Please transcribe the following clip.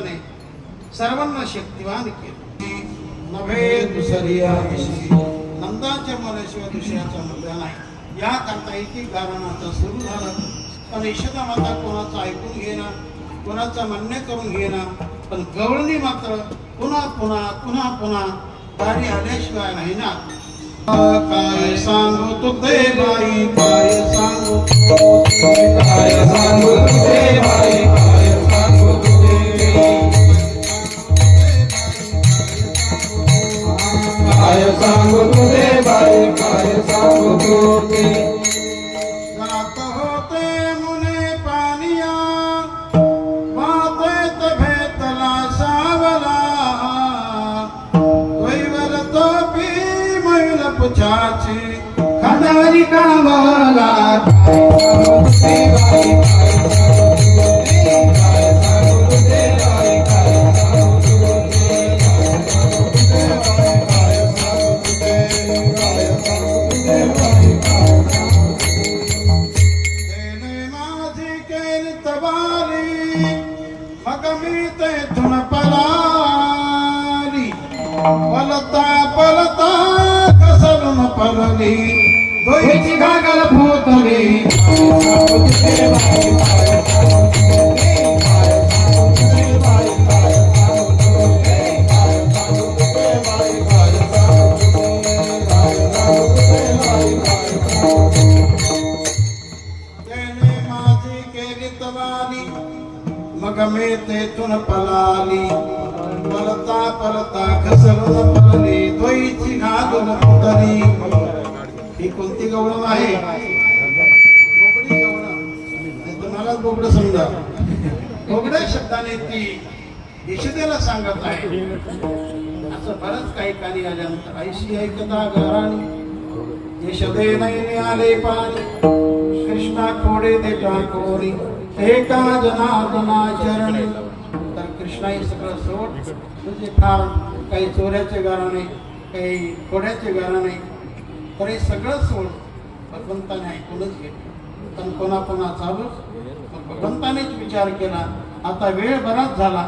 त्याने सर्वांना शक्तिवान केले. नव्हे दुसऱ्या नंदाच्या मनाशिवाय दुसऱ्याचा मुद्दा नाही. या करता एक गाराणाचा सुरू झाला. पण यशोदा माता कोणाचं ऐकून घेणार, कोणाचं मान्य करून घेणार. पण गवळणी मात्र पुन्हा पुन्हा पुन्हा पुन्हा दारी आल्याशिवाय नाही ना. काय सांगू तुझे बाई, काय सांगू, काय सांगू तुझे बाई, काय सांगू तुझे, काय सांगू तुझे बाई, काय सांगू तुझे. जात होते मुने पानिया, मातेत भेटला सावला, वैवर तोपी मैल पुछाची खंडारी कामाला. पलता पलता कसरून पलली, दोईची गागल फुटली. त्याने माझी केली तवाली, मग मी तेथून पलाली. पलता पलता घसरून पडली, दोईची घालून फुटली. ही कोणती गवळण आहे? बोबडी गवळण. तुम्हाला बोबड समजा. बोबड्या शब्दाने ती यशोदेला सांगत आहे. असं बरंच काही कानी आल्यानंतर ऐशी ऐकता घराणी, यशोदे नाही आले पाणी, कृष्णा खोडे दे टाकोरी, एका जनार्दना चरणी. तर कृष्णा हे सगळं सोड, तुझे फार काही चोऱ्याचे गाराणे, काही खोड्याचे गाराणे, तर हे सगळं सोड. भगवंताने ऐकूनच घेतलं. पण कोणा चालूच भगवंतानेच विचार केला. आता वेळ बराच झाला.